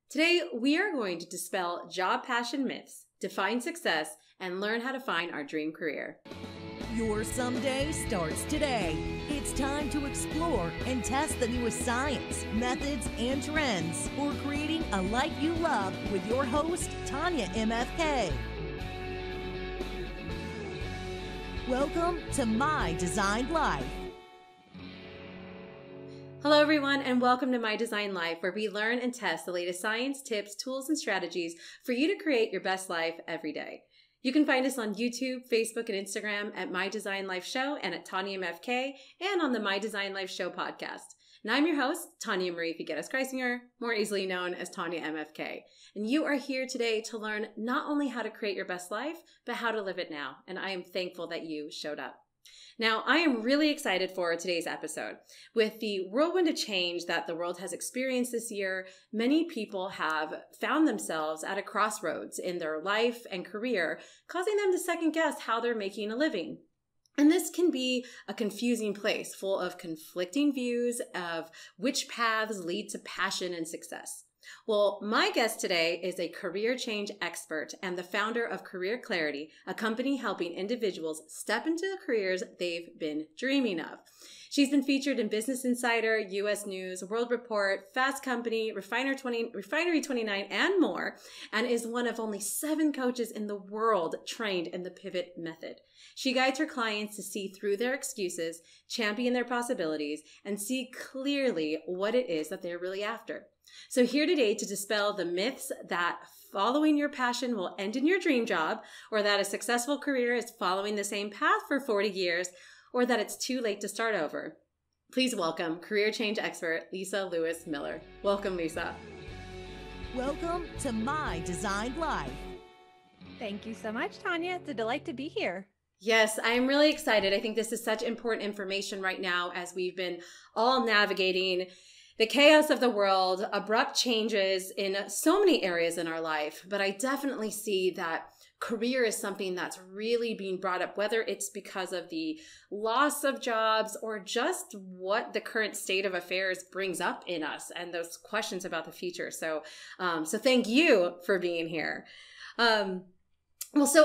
Today, we are going to dispel job passion myths, define success, and learn how to find our dream career. Your someday starts today. It's time to explore and test the newest science, methods, and trends for creating a life you love with your host, Tanyamfk. Welcome to My Designed Life. Hello, everyone, and welcome to My Design Life, where we learn and test the latest science, tips, tools, and strategies for you to create your best life every day. You can find us on YouTube, Facebook, and Instagram at My Design Life Show and at Tanyamfk and on the My Design Life Show podcast. And I'm your host, Tanya Marie Figueres-Kreisinger, more easily known as Tanya MFK. And you are here today to learn not only how to create your best life, but how to live it now. And I am thankful that you showed up. Now, I am really excited for today's episode. With the whirlwind of change that the world has experienced this year, many people have found themselves at a crossroads in their life and career, causing them to second guess how they're making a living. And this can be a confusing place full of conflicting views of which paths lead to passion and success. Well, my guest today is a career change expert and the founder of Career Clarity, a company helping individuals step into the careers they've been dreaming of. She's been featured in Business Insider, U.S. News, World Report, Fast Company, Refinery 29, and more, and is one of only 7 coaches in the world trained in the pivot method. She guides her clients to see through their excuses, champion their possibilities, and see clearly what it is that they're really after. So here today to dispel the myths that following your passion will end in your dream job, or that a successful career is following the same path for 40 years, or that it's too late to start over. Please welcome career change expert Lisa Lewis Miller. Welcome, Lisa. Welcome to My Designed Life. Thank you so much, Tanya. It's a delight to be here. Yes, I'm really excited. I think this is such important information right now as we've been all navigating the chaos of the world, abrupt changes in so many areas in our life. But I definitely see that career is something that's really being brought up, whether it's because of the loss of jobs or just what the current state of affairs brings up in us and those questions about the future. So thank you for being here. So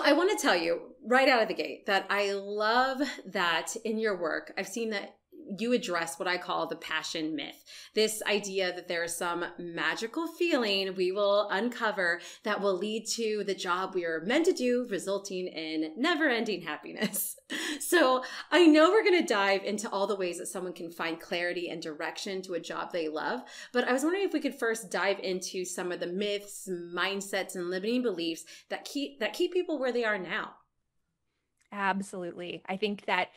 I want to tell you right out of the gate that I love that in your work, I've seen that you address what I call the passion myth. This idea that there is some magical feeling we will uncover that will lead to the job we are meant to do, resulting in never-ending happiness. So I know we're going to dive into all the ways that someone can find clarity and direction to a job they love, but I was wondering if we could first dive into some of the myths, mindsets, and limiting beliefs that keep people where they are now. Absolutely. I think that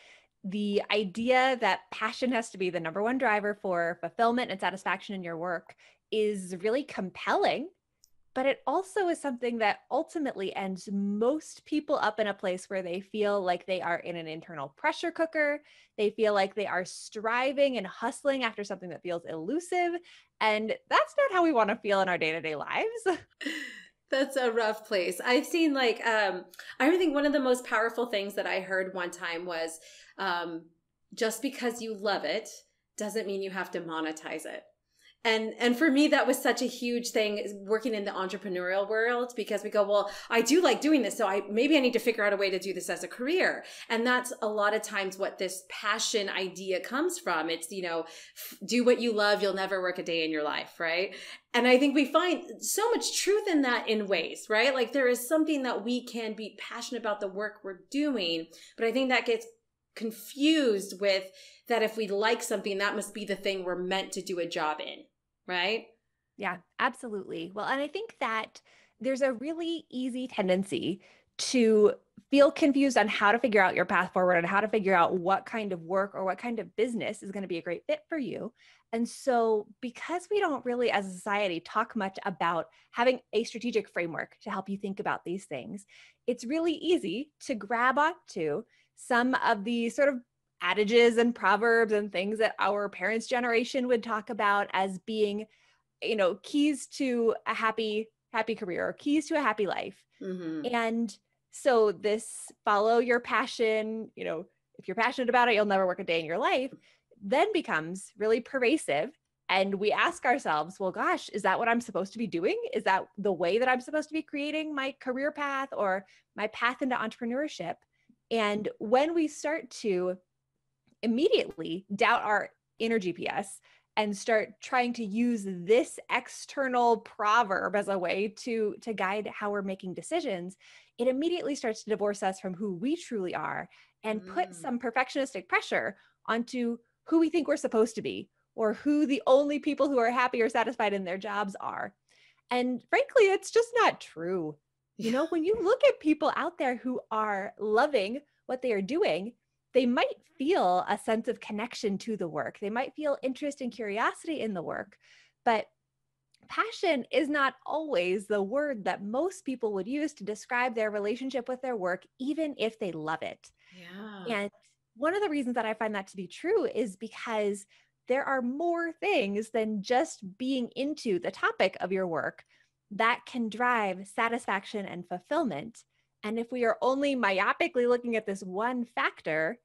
the idea that passion has to be the number one driver for fulfillment and satisfaction in your work is really compelling, but it also is something that ultimately ends most people up in a place where they feel like they are in an internal pressure cooker. They feel like they are striving and hustling after something that feels elusive. And that's not how we want to feel in our day-to-day lives. That's a rough place. I've seen I think one of the most powerful things that I heard one time was just because you love it doesn't mean you have to monetize it. And for me, that was such a huge thing working in the entrepreneurial world, because we go, well, I do like doing this. So maybe I need to figure out a way to do this as a career. And that's a lot of times what this passion idea comes from. It's, do what you love. You'll never work a day in your life. Right. And I think we find so much truth in that in ways, right? Like there is something that we can be passionate about the work we're doing. But I think that gets confused with that if we like something, that must be the thing we're meant to do a job in. Right? Yeah, absolutely. Well, and I think that there's a really easy tendency to feel confused on how to figure out your path forward and how to figure out what kind of work or what kind of business is going to be a great fit for you. And so because we don't really as a society talk much about having a strategic framework to help you think about these things, it's really easy to grab onto some of the sort of adages and proverbs and things that our parents' generation would talk about as being, keys to a happy career or keys to a happy life. Mm-hmm. And so this follow your passion, if you're passionate about it, you'll never work a day in your life, then becomes really pervasive And we ask ourselves, well, gosh, is that what I'm supposed to be doing? Is that the way that I'm supposed to be creating my career path or my path into entrepreneurship? And when we start to immediately doubt our inner GPS and start trying to use this external proverb as a way to guide how we're making decisions, it immediately starts to divorce us from who we truly are and put some perfectionistic pressure onto who we think we're supposed to be, or who the only people who are happy or satisfied in their jobs are. And frankly, it's just not true. You know, when you look at people out there who are loving what they are doing, they might feel a sense of connection to the work. They might feel interest and curiosity in the work, but passion is not always the word that most people would use to describe their relationship with their work, even if they love it. Yeah. And one of the reasons that I find that to be true is because there are more things than just being into the topic of your work that can drive satisfaction and fulfillment. And if we are only myopically looking at this one factor,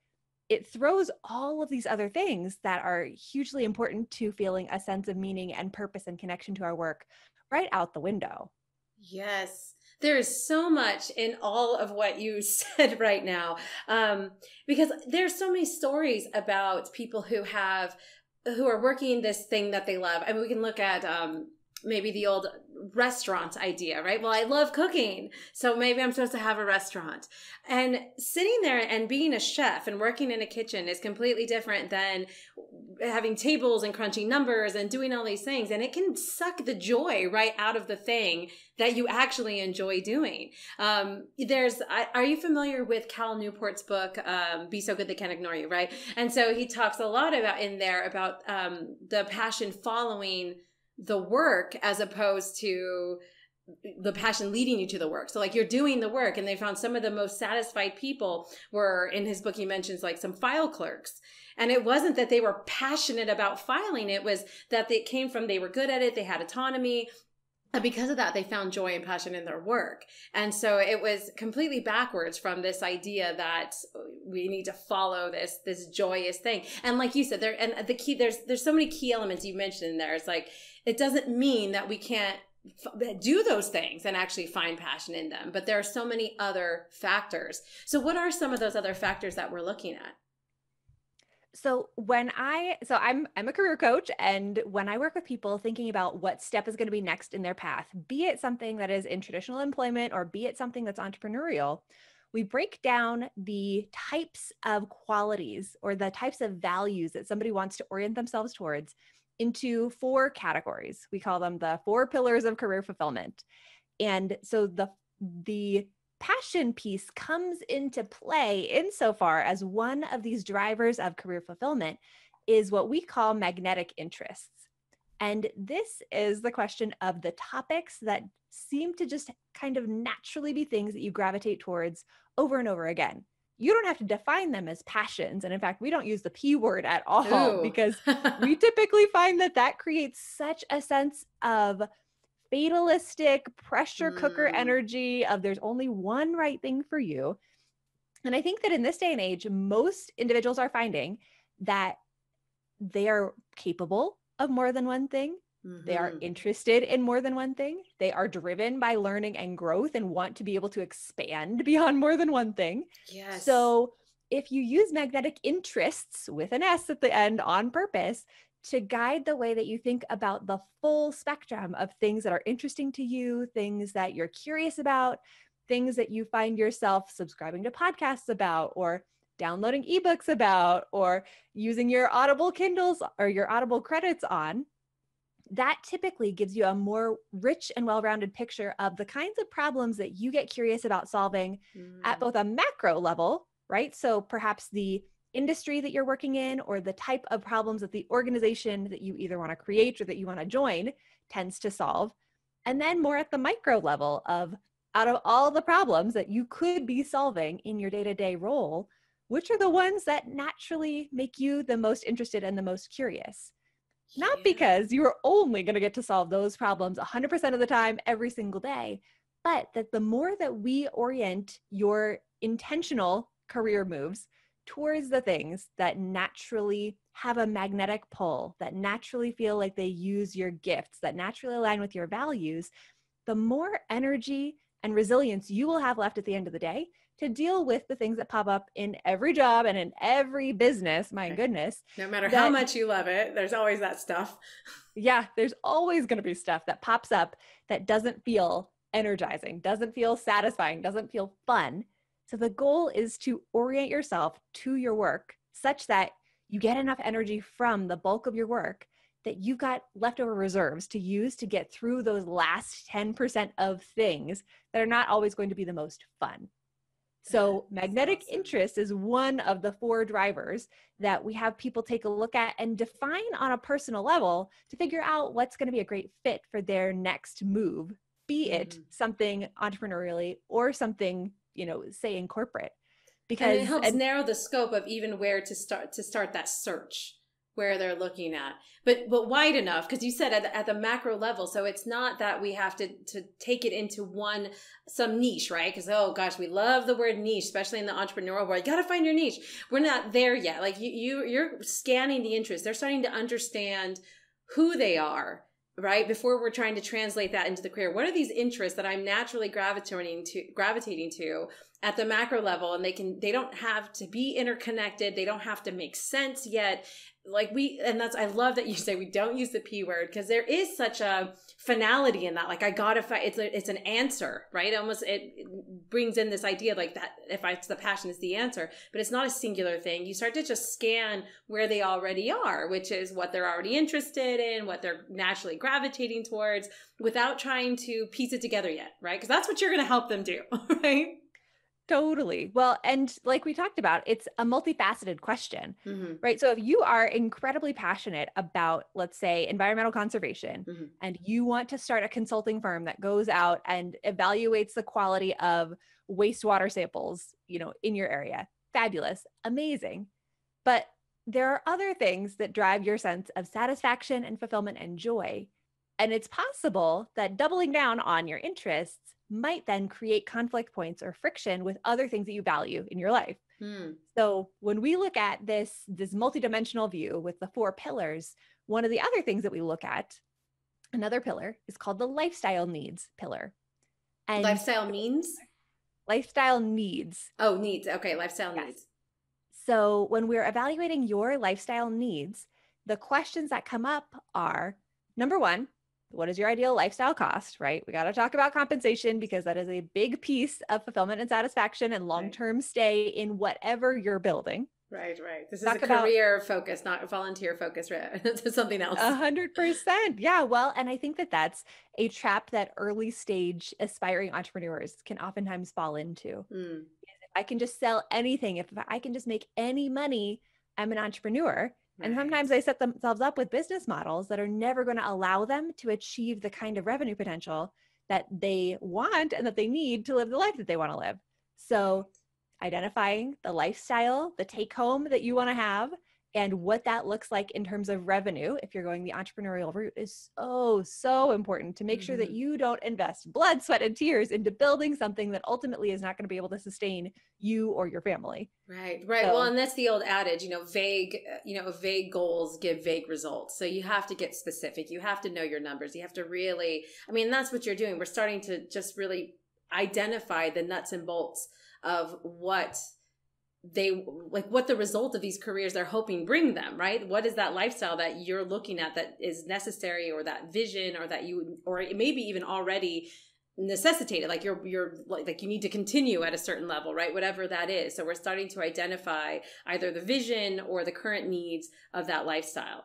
it throws all of these other things that are hugely important to feeling a sense of meaning and purpose and connection to our work right out the window. Yes. There is so much in all of what you said right now, because there's so many stories about people who are working this thing that they love. I mean, we can look at maybe the old restaurant idea, right? Well, I love cooking, so maybe I'm supposed to have a restaurant. And sitting there and being a chef and working in a kitchen is completely different than having tables and crunching numbers and doing all these things. And it can suck the joy right out of the thing that you actually enjoy doing. Are you familiar with Cal Newport's book, Be So Good They Can't Ignore You, right? And so he talks a lot about the passion following the work as opposed to the passion leading you to the work. So like you're doing the work, and they found some of the most satisfied people were, in his book, he mentions like some file clerks. And it wasn't that they were passionate about filing. It was that they were good at it. They had autonomy. And because of that, they found joy and passion in their work. And so it was completely backwards from this idea that we need to follow this joyous thing. And like you said, there's so many key elements you mentioned in there. It's like, it doesn't mean that we can't do those things and actually find passion in them, but there are so many other factors. So what are some of those other factors that we're looking at? So I'm a career coach, and when I work with people thinking about what step is going to be next in their path, be it something that is in traditional employment or be it something that's entrepreneurial, we break down the types of qualities or the types of values that somebody wants to orient themselves towards into 4 categories. We call them the 4 pillars of career fulfillment. And so the passion piece comes into play insofar as one of these drivers of career fulfillment is what we call magnetic interests. And this is the question of the topics that seem to just kind of naturally be things that you gravitate towards over and over again. You don't have to define them as passions. And in fact, we don't use the P word at all. Ooh. Because we typically find that creates such a sense of fatalistic pressure cooker energy of there's only one right thing for you. And I think that in this day and age, most individuals are finding that they are capable of more than one thing. They are interested in more than one thing. They are driven by learning and growth and want to be able to expand beyond more than one thing. Yes. So if you use magnetic interests with an S at the end on purpose to guide the way that you think about the full spectrum of things that are interesting to you, things that you're curious about, things that you find yourself subscribing to podcasts about, or downloading ebooks about, or using your Audible Kindles or your Audible credits on, that typically gives you a more rich and well-rounded picture of the kinds of problems that you get curious about solving at both a macro level, right? So perhaps the industry that you're working in or the type of problems that the organization that you either want to create or that you want to join tends to solve. And then more at the micro level of, out of all the problems that you could be solving in your day-to-day role, which are the ones that naturally make you the most interested and the most curious? Not because you're only going to get to solve those problems 100% of the time, every single day, but that the more that we orient your intentional career moves towards the things that naturally have a magnetic pull, that naturally feel like they use your gifts, that naturally align with your values, the more energy and resilience you will have left at the end of the day to deal with the things that pop up in every job and in every business. My goodness. No matter how much you love it, there's always that stuff. Yeah, there's always going to be stuff that pops up that doesn't feel energizing, doesn't feel satisfying, doesn't feel fun. So the goal is to orient yourself to your work such that you get enough energy from the bulk of your work that you've got leftover reserves to use to get through those last 10% of things that are not always going to be the most fun. So magnetic interest is one of the 4 drivers that we have people take a look at and define on a personal level to figure out what's going to be a great fit for their next move, be it something entrepreneurially or something, say in corporate. Because it helps narrow the scope of even where to start that search, where they're looking at, but wide enough, because you said at the macro level. So it's not that we have to take it into some niche, right? Because, oh gosh, we love the word niche, especially in the entrepreneurial world. You got to find your niche. We're not there yet. Like you're scanning the interest. They're starting to understand who they are, right? Before we're trying to translate that into the career. What are these interests that I'm naturally gravitating to at the macro level? And they don't have to be interconnected. They don't have to make sense yet. I love that you say we don't use the P word, because there is such a finality in that. Like, I gotta find, it's an answer, right? Almost, it brings in this idea like that if it's the passion is the answer, but it's not a singular thing. You start to just scan where they already are, which is what they're already interested in, what they're naturally gravitating towards, without trying to piece it together yet, right? Because that's what you're going to help them do, right? Totally. Well, and like we talked about, it's a multifaceted question, right? So if you are incredibly passionate about, let's say, environmental conservation, and you want to start a consulting firm that goes out and evaluates the quality of wastewater samples, in your area, fabulous, amazing. But there are other things that drive your sense of satisfaction and fulfillment and joy. And it's possible that doubling down on your interests might then create conflict points or friction with other things that you value in your life. So when we look at this multidimensional view with the 4 pillars, one of the other things that we look at, another pillar, is called the lifestyle needs pillar. And lifestyle means? Lifestyle needs. Oh, needs. Okay, lifestyle needs. So when we're evaluating your lifestyle needs, the questions that come up are, number 1, what is your ideal lifestyle cost, right? We got to talk about compensation, because that is a big piece of fulfillment and satisfaction and long-term stay in whatever you're building. Right. This is a career focus, not a volunteer focus, right? It's something else. 100%. Yeah. Well, and I think that that's a trap that early stage aspiring entrepreneurs can oftentimes fall into. If I can just sell anything, if I can just make any money, I'm an entrepreneur. And sometimes they set themselves up with business models that are never going to allow them to achieve the kind of revenue potential that they want and that they need to live the life that they want to live. So identifying the lifestyle, the take home that you want to have, and what that looks like in terms of revenue, if you're going the entrepreneurial route, is so important to make sure that you don't invest blood, sweat, and tears into building something that ultimately is not going to be able to sustain you or your family. Right. So, well, and that's the old adage, vague goals give vague results. So you have to get specific. You have to know your numbers. You have to really, that's what you're doing. We're starting to just really identify the nuts and bolts of what the result of these careers they're hoping bring them, right? What is that lifestyle that you're looking at that is necessary, or that vision, or that or maybe even already necessitated, like you're like you need to continue at a certain level, right? Whatever that is. So we're starting to identify either the vision or the current needs of that lifestyle.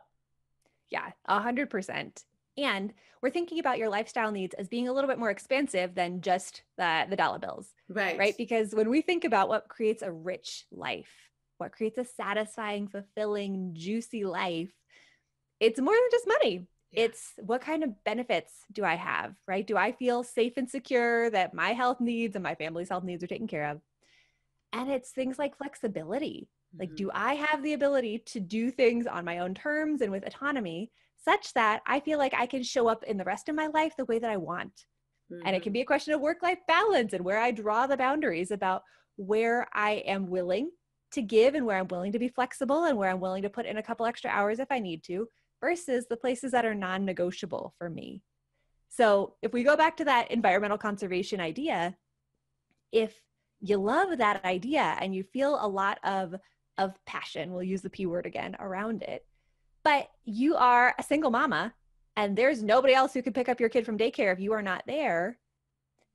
Yeah, 100%. And we're thinking about your lifestyle needs as being a little bit more expansive than just the dollar bills. Right. Because when we think about what creates a rich life, what creates a satisfying, fulfilling, juicy life, it's more than just money. Yeah. It's what kind of benefits do I have, right? Do I feel safe and secure that my health needs and my family's health needs are taken care of? And it's things like flexibility. Like, do I have the ability to do things on my own terms and with autonomy, such that I feel like I can show up in the rest of my life the way that I want? And it can be a question of work-life balance and where I draw the boundaries about where I am willing to give and where I'm willing to be flexible and where I'm willing to put in a couple extra hours if I need to, versus the places that are non-negotiable for me. So if we go back to that environmental conservation idea, if you love that idea and you feel a lot of passion, we'll use the P word again, around it, but you are a single mama and there's nobody else who can pick up your kid from daycare if you are not there,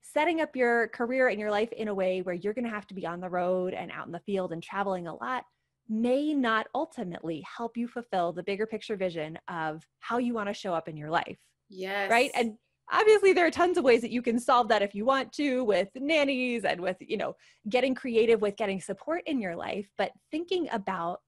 setting up your career and your life in a way where you're going to have to be on the road and out in the field and traveling a lot may not ultimately help you fulfill the bigger picture vision of how you want to show up in your life. Yes. Right. And obviously there are tons of ways that you can solve that if you want to, with nannies and with, getting creative with getting support in your life, but thinking about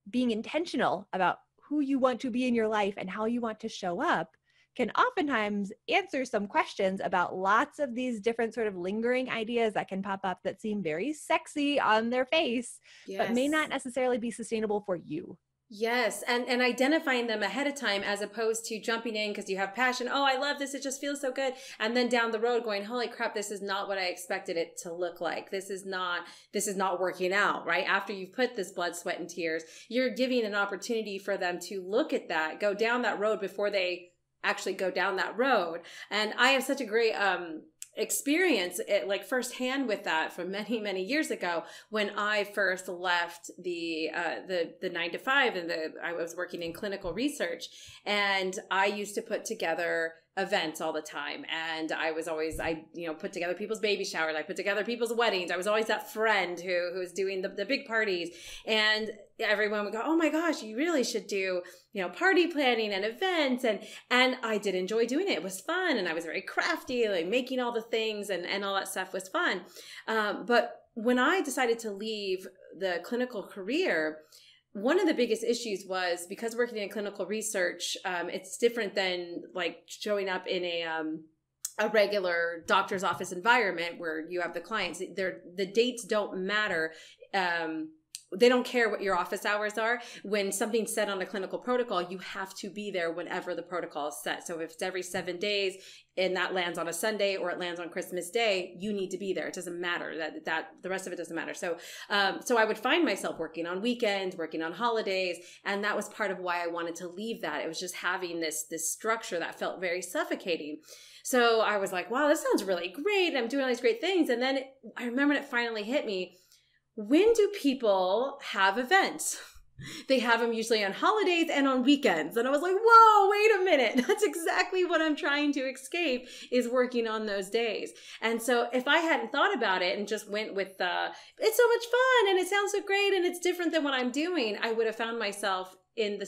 being intentional about who you want to be in your life and how you want to show up can oftentimes answer some questions about lots of these different sort of lingering ideas that can pop up that seem very sexy on their face, but may not necessarily be sustainable for you. Yes. And identifying them ahead of time, as opposed to jumping in because you have passion. Oh, I love this. It just feels so good. And then down the road going, holy crap, this is not what I expected it to look like. This is not working out, right? After you've put this blood, sweat, and tears, you're giving an opportunity for them to look at that, go down that road before they actually go down that road. And I have such a great, experience it firsthand with that from many, many years ago when I first left the 9 to 5 and I was working in clinical research, and I used to put together events all the time. And I put together people's baby showers. I put together people's weddings. I was always that friend who was doing the big parties, and everyone would go, oh my gosh, you really should do, party planning and events. And I did enjoy doing it. It was fun. And I was very crafty, like making all the things and all that stuff was fun. But when I decided to leave the clinical career, one of the biggest issues was, because working in clinical research, it's different than like showing up in a regular doctor's office environment where you have the clients. The dates don't matter. They don't care what your office hours are. When something's set on a clinical protocol, you have to be there whenever the protocol is set. So if it's every 7 days and that lands on a Sunday or it lands on Christmas Day, you need to be there. It doesn't matter that the rest of it doesn't matter. So I would find myself working on weekends, working on holidays. And that was part of why I wanted to leave that. It was just having this structure that felt very suffocating. So I was like, wow, this sounds really great. I'm doing all these great things. And then I remember it finally hit me. When do people have events? They have them usually on holidays and on weekends. And I was like, whoa, wait a minute. That's exactly what I'm trying to escape, is working on those days. And so if I hadn't thought about it and just went with it's so much fun and it sounds so great and it's different than what I'm doing, I would have found myself in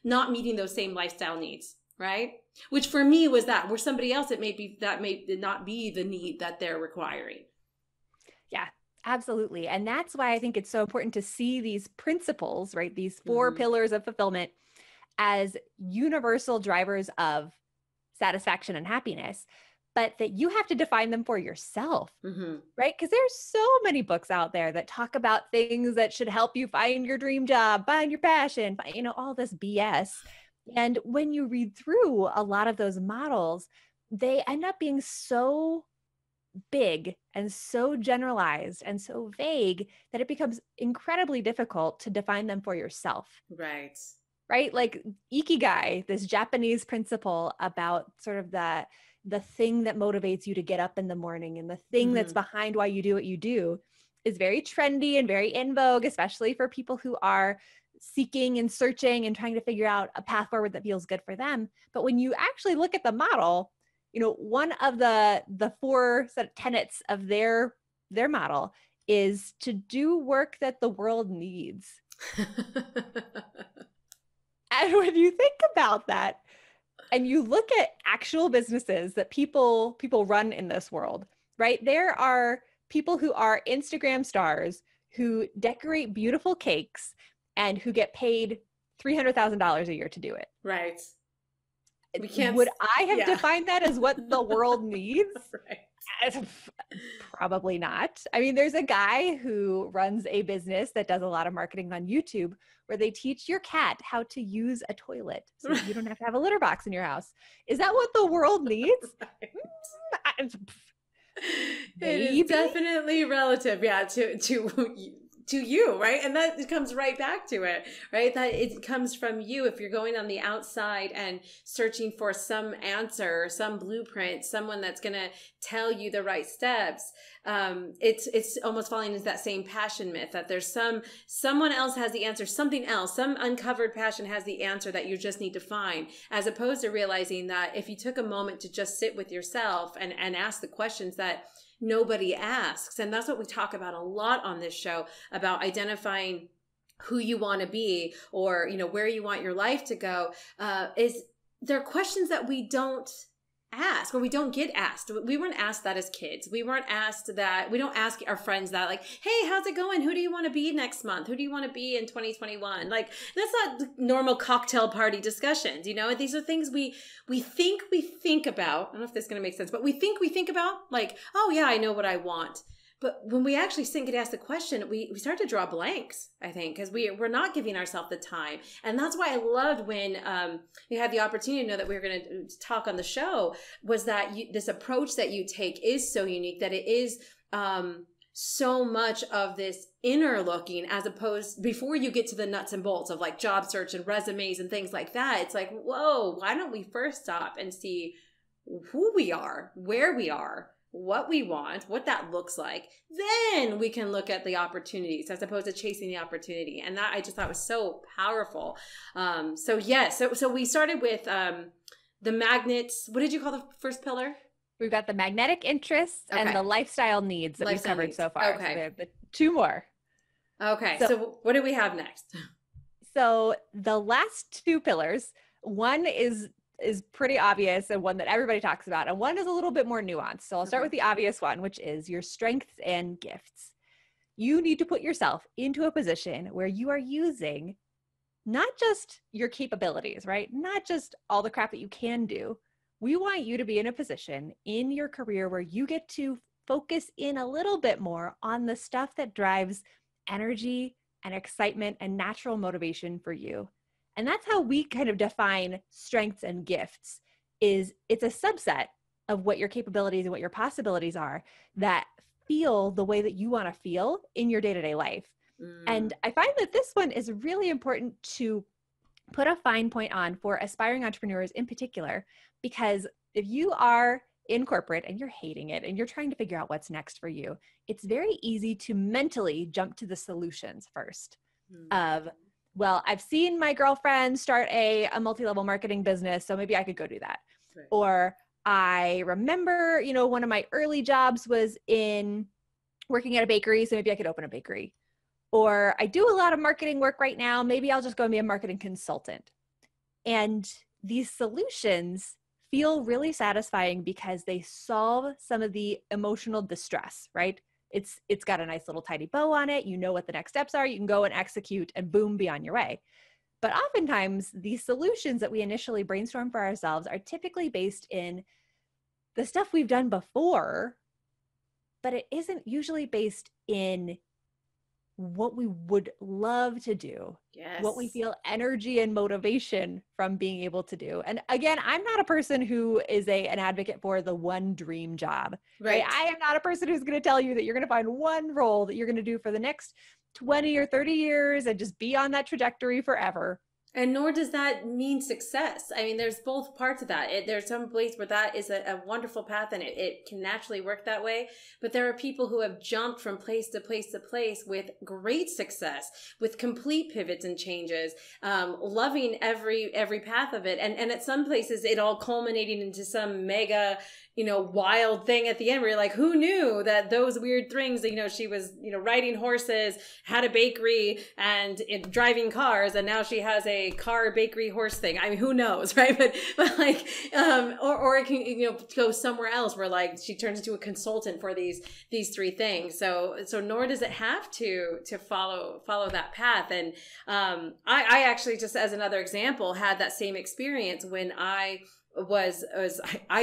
not meeting those same lifestyle needs, right? Which for me was that. Where somebody else, that may not be the need that they're requiring. Yeah. Absolutely. And that's why I think it's so important to see these principles, right? These 4 pillars of fulfillment as universal drivers of satisfaction and happiness, but that you have to define them for yourself, right? Because there's so many books out there that talk about things that should help you find your dream job, find your passion, all this BS. And when you read through a lot of those models, they end up being so big and so generalized and so vague that it becomes incredibly difficult to define them for yourself. Right. Right? Like Ikigai, this Japanese principle about sort of the thing that motivates you to get up in the morning and the thing that's behind why you do what you do, is very trendy and very in vogue, especially for people who are seeking and searching and trying to figure out a path forward that feels good for them. But when you actually look at the model, one of the 4 set of tenets of their model is to do work that the world needs. And when you think about that and you look at actual businesses that people run in this world, right? There are people who are Instagram stars who decorate beautiful cakes and who get paid $300,000 a year to do it. Right. Would I have defined that as what the world needs? Right. Probably not. I mean, there's a guy who runs a business that does a lot of marketing on YouTube where they teach your cat how to use a toilet so you don't have to have a litter box in your house. Is that what the world needs? It is definitely relative, to to you, right? And that it comes right back to it, right? That it comes from you. If you're going on the outside and searching for some answer, some blueprint, someone that's going to tell you the right steps, it's almost falling into that same passion myth that there's someone else has the answer, something else, some uncovered passion has the answer that you just need to find, as opposed to realizing that if you took a moment to just sit with yourself and ask the questions that nobody asks. And that's what we talk about a lot on this show, about identifying who you want to be, or, where you want your life to go, is there are questions that we don't ask, or we don't get asked. We weren't asked that as kids. We weren't asked that. We don't ask our friends that, like, hey, how's it going? Who do you want to be next month? Who do you want to be in 2021? Like, that's not normal cocktail party discussions. These are things we think about. I don't know if this is going to make sense, but we think about, like, oh yeah, I know what I want. But when we actually sit and ask the question, we start to draw blanks, I think, because we're not giving ourselves the time. And that's why I loved when we had the opportunity to know that we were going to talk on the show, was that this approach that you take is so unique, that it is so much of this inner looking, as opposed, before you get to the nuts and bolts of like job search and resumes and things like that. It's like, whoa, why don't we first stop and see who we are, where we are, what we want, what that looks like. Then we can look at the opportunities, as opposed to chasing the opportunity. And that I just thought was so powerful. So we started with the magnets. What did you call the first pillar? We've got the magnetic interests and the lifestyle needs that we've covered so far. Okay. So the two more. Okay. So what do we have next? So the last two pillars, one is pretty obvious and one that everybody talks about, and one is a little bit more nuanced. So I'll start with the obvious one, which is your strengths and gifts. You need to put yourself into a position where you are using not just your capabilities, right? Not just all the crap that you can do. We want you to be in a position in your career where you get to focus in a little bit more on the stuff that drives energy and excitement and natural motivation for you. And that's how we kind of define strengths and gifts. It's a subset of what your capabilities and what your possibilities are that feel the way that you want to feel in your day-to-day life. And I find that this one is really important to put a fine point on for aspiring entrepreneurs in particular, because if you are in corporate and you're hating it and you're trying to figure out what's next for you, it's very easy to mentally jump to the solutions first of, well, I've seen my girlfriend start a multi-level marketing business, so maybe I could go do that. Right. Or I remember, one of my early jobs was in working at a bakery, so maybe I could open a bakery. Or I do a lot of marketing work right now, maybe I'll just go and be a marketing consultant. And these solutions feel really satisfying because they solve some of the emotional distress, right? It's got a nice little tidy bow on it. You know what the next steps are. You can go and execute and boom, be on your way. But oftentimes these solutions that we initially brainstorm for ourselves are typically based in the stuff we've done before, but it isn't usually based in what we would love to do, what we feel energy and motivation from being able to do. And again, I'm not a person who is an advocate for the one dream job, right? I am not a person who's going to tell you that you're going to find one role that you're going to do for the next 20 or 30 years and just be on that trajectory forever. And nor does that mean success. I mean, there's both parts of that. There's some place where that is a wonderful path and it can naturally work that way. But there are people who have jumped from place to place to place with great success, with complete pivots and changes, loving every path of it. And at some places, it all culminating into some mega, wild thing at the end where you're like, who knew that those weird things, she was, riding horses, had a bakery and driving cars, and now she has a car, bakery, horse thing. I mean, who knows, right? But like, or it can, go somewhere else where like she turns into a consultant for these three things. So nor does it have to follow that path. And I actually, just as another example, had that same experience when I've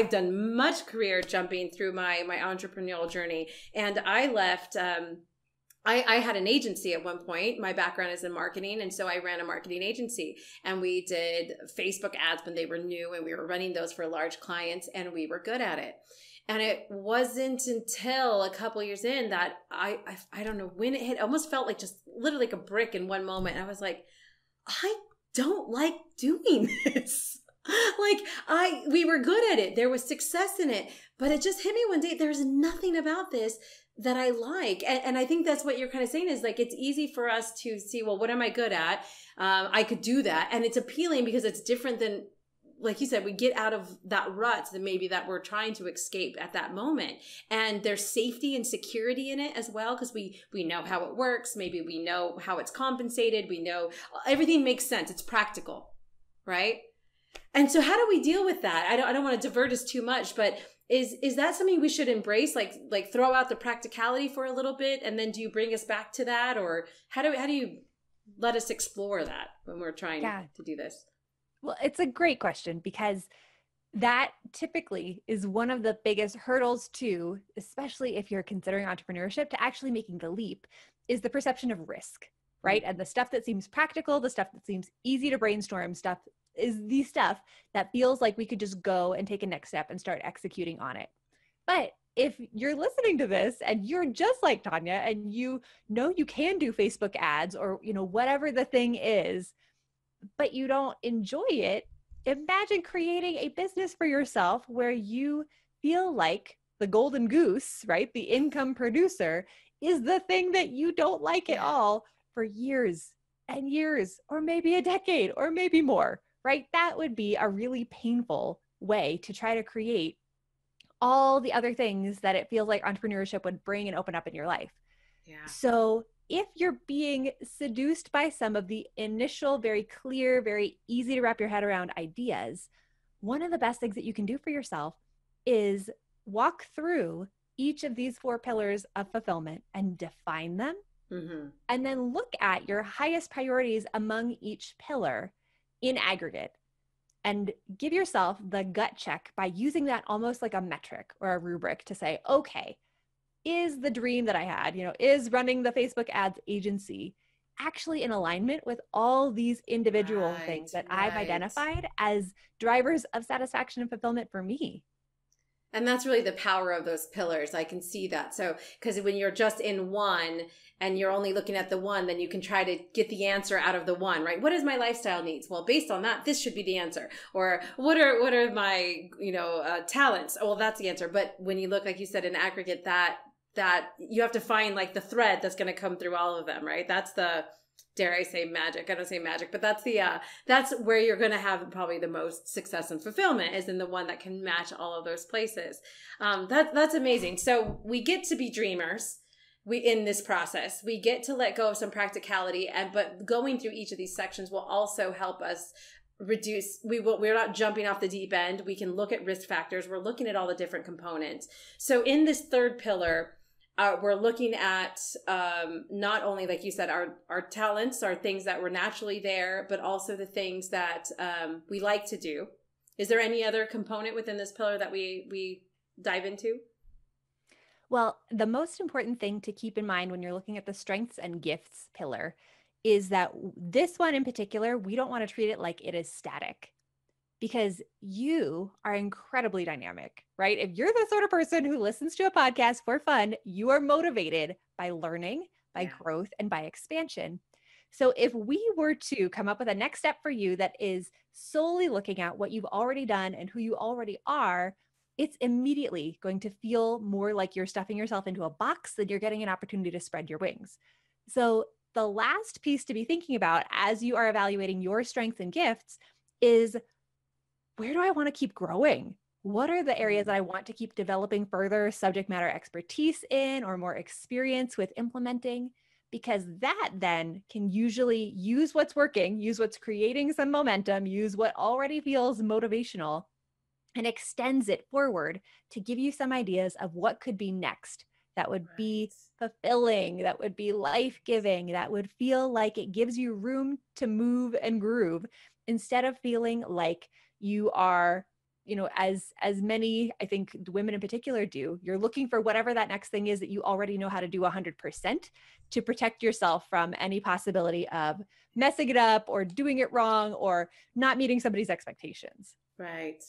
done much career jumping through my entrepreneurial journey, and I left. I had an agency at one point. My background is in marketing, and so I ran a marketing agency, and we did Facebook ads when they were new, and we were running those for large clients, and we were good at it. And it wasn't until a couple years in that I don't know when it hit, it almost felt like just literally like a brick in one moment. And I was like, I don't like doing this. We were good at it. There was success in it, but it just hit me one day. There's nothing about this that I like. And I think that's what you're kind of saying is like, it's easy for us to see, well, what am I good at? I could do that. And it's appealing because it's different than, like you said, we get out of that rut that maybe that we're trying to escape at that moment. And there's safety and security in it as well, because we know how it works. Maybe we know how it's compensated. We know everything makes sense. It's practical, right? And so how do we deal with that? I don't want to divert us too much, but is that something we should embrace? Like throw out the practicality for a little bit, and then do you bring us back to that, or how do you let us explore that when we're trying to do this? Well, it's a great question, because that typically is one of the biggest hurdles too, especially if you're considering entrepreneurship, to actually making the leap, is the perception of risk, right? And the stuff that seems practical, the stuff that seems easy to brainstorm, stuff is the stuff that feels like we could just go and take a next step and start executing on it. But if you're listening to this and you're just like Tanya and you know you can do Facebook ads or, whatever the thing is, but you don't enjoy it, imagine creating a business for yourself where you feel like the golden goose, right? The income producer is the thing that you don't like at all for years and years, or maybe a decade, or maybe more, right? That would be a really painful way to try to create all the other things that it feels like entrepreneurship would bring and open up in your life. Yeah. So if you're being seduced by some of the initial, very clear, very easy to wrap your head around ideas, one of the best things that you can do for yourself is walk through each of these 4 pillars of fulfillment and define them. Mm-hmm. And then look at your highest priorities among each pillar in aggregate, and give yourself the gut check by using that almost like a metric or a rubric to say, okay, is the dream that I had, is running the Facebook ads agency actually in alignment with all these individual things that I've identified as drivers of satisfaction and fulfillment for me? And that's really the power of those pillars. I can see that. So, because when you're just in one and you're only looking at the one, then you can try to get the answer out of the one, right? What is my lifestyle needs? Well, based on that, this should be the answer. Or what are my, talents? Oh, well, that's the answer. But when you look, like you said, in aggregate, that you have to find like the thread that's going to come through all of them, right? That's the, dare I say magic? I don't say magic, but that's that's where you're going to have probably the most success and fulfillment, is in the one that can match all of those places. That's amazing. So we get to be dreamers. In this process, we get to let go of some practicality, but going through each of these sections will also help us reduce. We're not jumping off the deep end. We can look at risk factors. We're looking at all the different components. So in this third pillar, we're looking at not only, like you said, our talents, our things that were naturally there, but also the things that we like to do. Is there any other component within this pillar that we dive into? Well, the most important thing to keep in mind when you're looking at the strengths and gifts pillar is that this one in particular, we don't want to treat it like it is static, because you are incredibly dynamic, right? If you're the sort of person who listens to a podcast for fun, you are motivated by learning, by growth, and by expansion. So if we were to come up with a next step for you that is solely looking at what you've already done and who you already are, it's immediately going to feel more like you're stuffing yourself into a box than you're getting an opportunity to spread your wings. So the last piece to be thinking about as you are evaluating your strengths and gifts is, where do I want to keep growing? What are the areas that I want to keep developing further subject matter expertise in, or more experience with implementing? Because that then can usually use what's working, use what's creating some momentum, use what already feels motivational, and extends it forward to give you some ideas of what could be next that would be fulfilling, that would be life-giving, that would feel like it gives you room to move and groove, instead of feeling like you are, as many, I think women in particular do, you're looking for whatever that next thing is that you already know how to do 100% to protect yourself from any possibility of messing it up or doing it wrong or not meeting somebody's expectations. Right.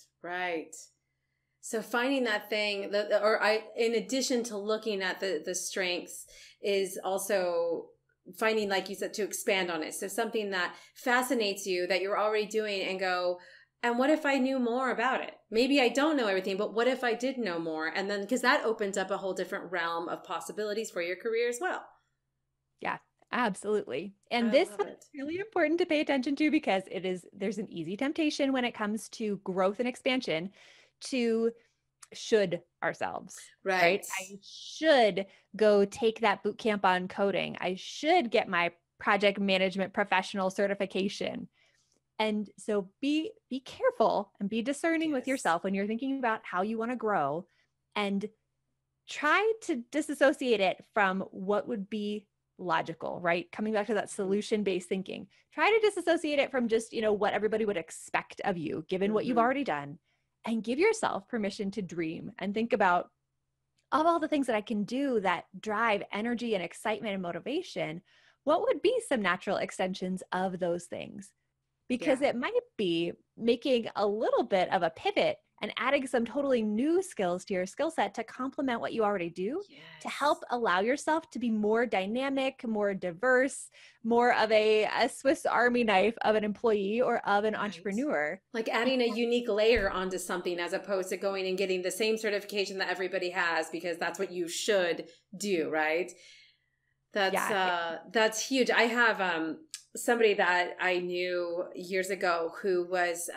So finding that thing in addition to looking at the strengths, is also finding, like you said, to expand on it. So something that fascinates you that you're already doing, and go, and what if I knew more about it? Maybe I don't know everything, but what if I did know more? And then, because that opens up a whole different realm of possibilities for your career as well. Yeah, absolutely. And I this love is it. really important to pay attention to, because there's an easy temptation when it comes to growth and expansion to should ourselves, right? Right. I should go take that boot camp on coding. I should get my project management professional certification. And so be careful and be discerning with Yes. yourself when you're thinking about how you want to grow, and try to disassociate it from what would be logical, right? Coming back to that solution-based thinking. Try to disassociate it from just, what everybody would expect of you, given what you've already done, and give yourself permission to dream and think about, of all the things that I can do that drive energy and excitement and motivation, what would be some natural extensions of those things? Because Yeah. it might be making a little bit of a pivot and adding some totally new skills to your skill set to complement what you already do, to Yes. help allow yourself to be more dynamic, more diverse, more of a Swiss Army knife of an employee or of an Right. entrepreneur. Like adding a unique layer onto something, as opposed to going and getting the same certification that everybody has because that's what you should do, right? Yeah. That's huge. I have somebody that I knew years ago who was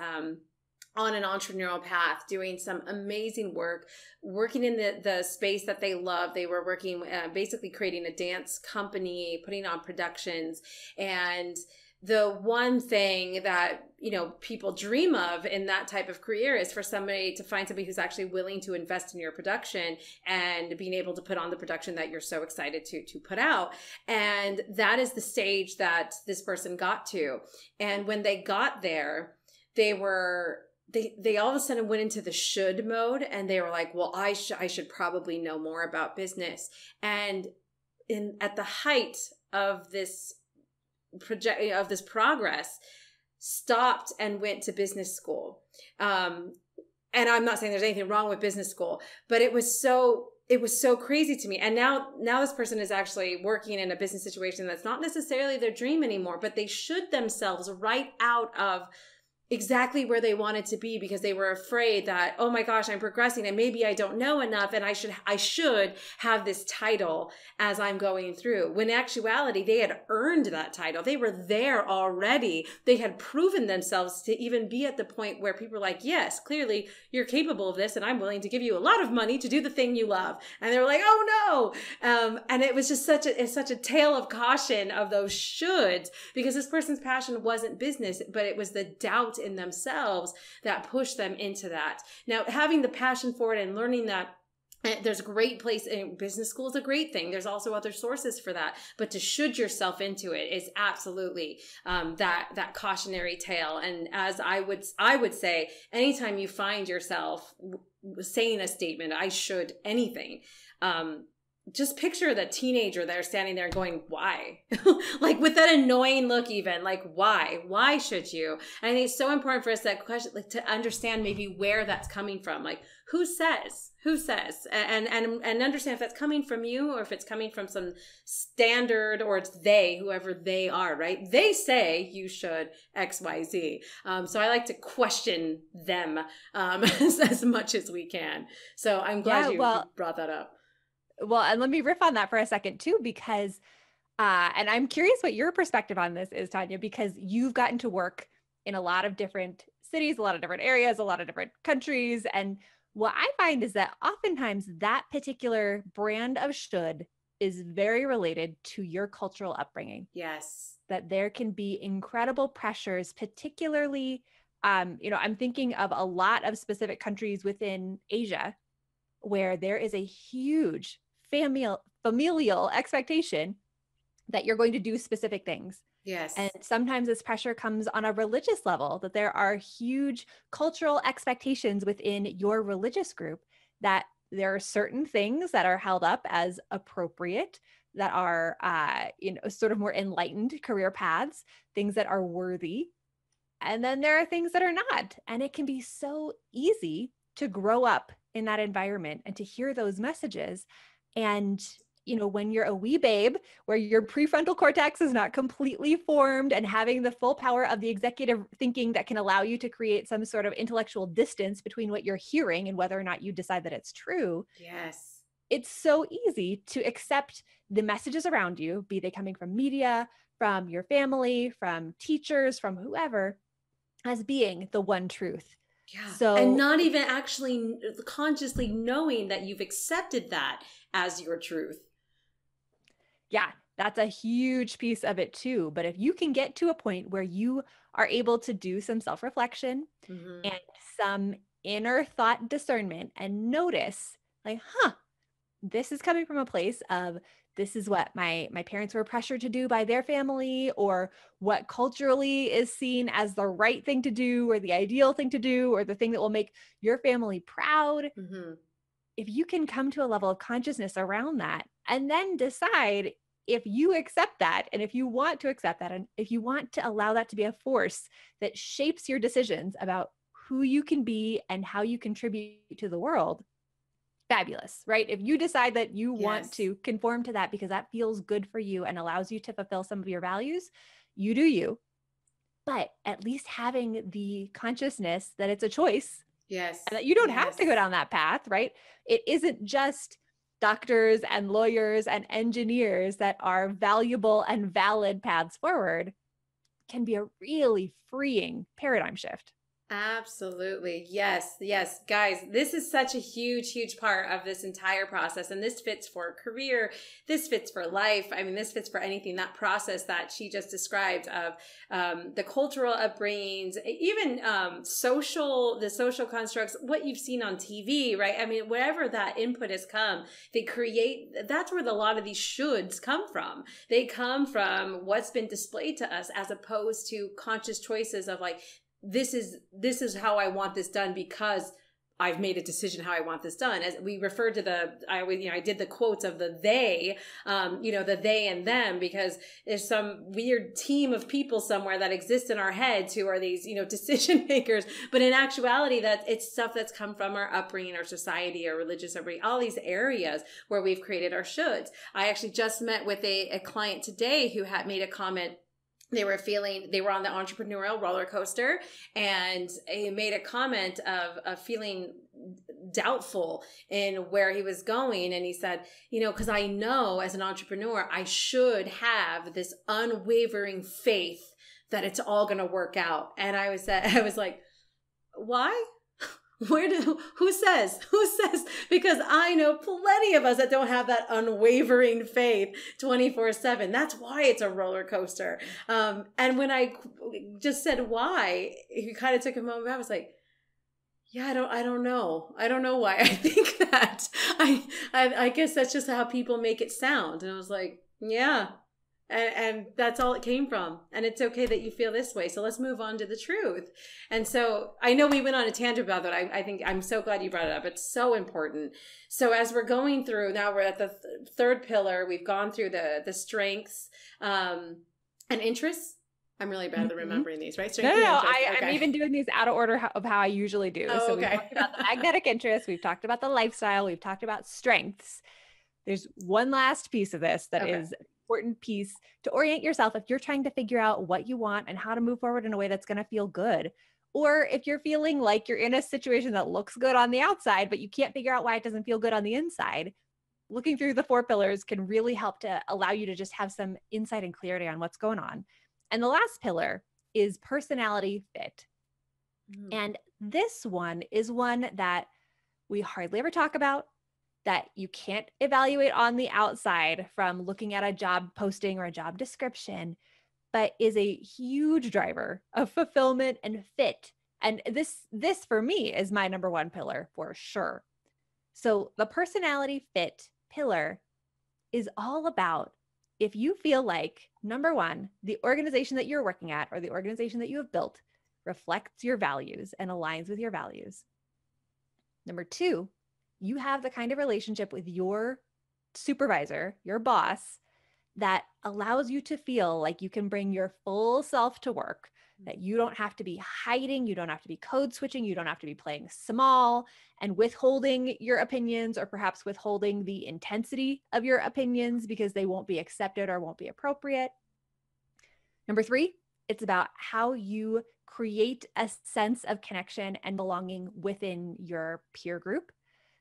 on an entrepreneurial path, doing some amazing work, working in the space that they love. They were working, basically creating a dance company, putting on productions. And the one thing that, people dream of in that type of career is for somebody to find somebody who's actually willing to invest in your production and being able to put on the production that you're so excited to put out. And that is the stage that this person got to. And when they got there, they all of a sudden went into the should mode, and they were like, well, I should probably know more about business. And at the height of this progress, stopped and went to business school. And I'm not saying there's anything wrong with business school, but it was so crazy to me. And now this person is actually working in a business situation that's not necessarily their dream anymore, but they should themselves right out of exactly where they wanted to be, because they were afraid that, oh my gosh, I'm progressing and maybe I don't know enough, and I should have this title as I'm going through. When in actuality, they had earned that title. They were there already. They had proven themselves to even be at the point where people were like, yes, clearly you're capable of this, and I'm willing to give you a lot of money to do the thing you love. And they were like, oh no. And it was just such a tale of caution of those shoulds, because this person's passion wasn't business, but it was the doubt in themselves that pushed them into that. Now, having the passion for it and learning that there's a great place in business school is a great thing. There's also other sources for that, but to should yourself into it is absolutely that cautionary tale. And as I would say, anytime you find yourself saying a statement, I should anything, just picture the teenager there standing there going, why? Like with that annoying look, even like, why should you? And I think it's so important for us that question, like to understand maybe where that's coming from. Like who says, and understand if that's coming from you or if it's coming from some standard, or it's whoever they are, right? They say you should X, Y, Z. So I like to question them, as much as we can. So I'm glad you brought that up. Well, and let me riff on that for a second too, because, and I'm curious what your perspective on this is, Tanya, because you've gotten to work in a lot of different cities, a lot of different areas, a lot of different countries. And what I find is that oftentimes that particular brand of should is very related to your cultural upbringing. Yes. That there can be incredible pressures, particularly, I'm thinking of a lot of specific countries within Asia where there is a huge familial expectation that you're going to do specific things. Yes. And sometimes this pressure comes on a religious level, that there are huge cultural expectations within your religious group, that there are certain things that are held up as appropriate, that are, sort of more enlightened career paths, things that are worthy. And then there are things that are not. And it can be so easy to grow up in that environment and to hear those messages. And, when you're a wee babe, where your prefrontal cortex is not completely formed and having the full power of the executive thinking that can allow you to create some sort of intellectual distance between what you're hearing and whether or not you decide that it's true. Yes. It's so easy to accept the messages around you, be they coming from media, from your family, from teachers, from whoever, as being the one truth. Yeah. So, and not even actually consciously knowing that you've accepted that as your truth. Yeah, that's a huge piece of it too. But if you can get to a point where you are able to do some self-reflection and some inner thought discernment and notice like, this is coming from a place of this is what my parents were pressured to do by their family, or what culturally is seen as the right thing to do, or the ideal thing to do, or the thing that will make your family proud. If you can come to a level of consciousness around that and then decide if you accept that, and if you want to accept that, and if you want to allow that to be a force that shapes your decisions about who you can be and how you contribute to the world, fabulous, right? If you decide that you want to conform to that because that feels good for you and allows you to fulfill some of your values, you do you. But at least having the consciousness that it's a choice. Yes. And that you don't have to go down that path, right? It isn't just doctors and lawyers and engineers that are valuable and valid paths forward. Can be a really freeing paradigm shift. Absolutely. Yes. Yes. Guys, this is such a huge, huge part of this entire process. And this fits for career. This fits for life. I mean, this fits for anything. That process that she just described of the cultural upbringings, even the social constructs, what you've seen on TV, right? I mean, wherever that input has come, that's where a lot of these shoulds come from. They come from what's been displayed to us as opposed to conscious choices of like, this is how I want this done because I've made a decision how I want this done. As we referred to I did the quotes of the they, the they and them, because there's some weird team of people somewhere that exist in our heads who are these, decision makers. But in actuality, that it's stuff that's come from our upbringing, our society, our religious upbringing, all these areas where we've created our shoulds. I actually just met with a client today who had made a comment. They were on the entrepreneurial roller coaster, and he made a comment of feeling doubtful in where he was going. And he said, because I know as an entrepreneur, I should have this unwavering faith that it's all going to work out. And I was like, why? Who says? Because I know plenty of us that don't have that unwavering faith 24/7. That's why it's a roller coaster. And when I just said why, he kind of took a moment. I was like, yeah, I don't know. I don't know why I think that. I guess that's just how people make it sound. And I was like, yeah. And that's all it came from. And it's okay that you feel this way. So let's move on to the truth. And so I know we went on a tangent about that. I think I'm so glad you brought it up. It's so important. So as we're going through, now we're at the third pillar. We've gone through the strengths and interests. I'm really bad at remembering these, right? No. I'm even doing these out of order of how I usually do. Oh, so okay. We've talked about the magnetic interest. We've talked about the lifestyle. We've talked about strengths. There's one last piece of this that is important piece to orient yourself if you're trying to figure out what you want and how to move forward in a way that's going to feel good. Or if you're feeling like you're in a situation that looks good on the outside, but you can't figure out why it doesn't feel good on the inside, looking through the 4 pillars can really help to allow you to just have some insight and clarity on what's going on. And the last pillar is personality fit. And this one is one that we hardly ever talk about, that you can't evaluate on the outside from looking at a job posting or a job description, but is a huge driver of fulfillment and fit. And this for me is my number 1 pillar for sure. So the personality fit pillar is all about if you feel like, number 1, the organization that you're working at or the organization that you have built reflects your values and aligns with your values. Number 2, you have the kind of relationship with your supervisor, your boss, that allows you to feel like you can bring your full self to work, that you don't have to be hiding, you don't have to be code switching, you don't have to be playing small and withholding your opinions, or perhaps withholding the intensity of your opinions because they won't be accepted or won't be appropriate. Number 3, it's about how you create a sense of connection and belonging within your peer group.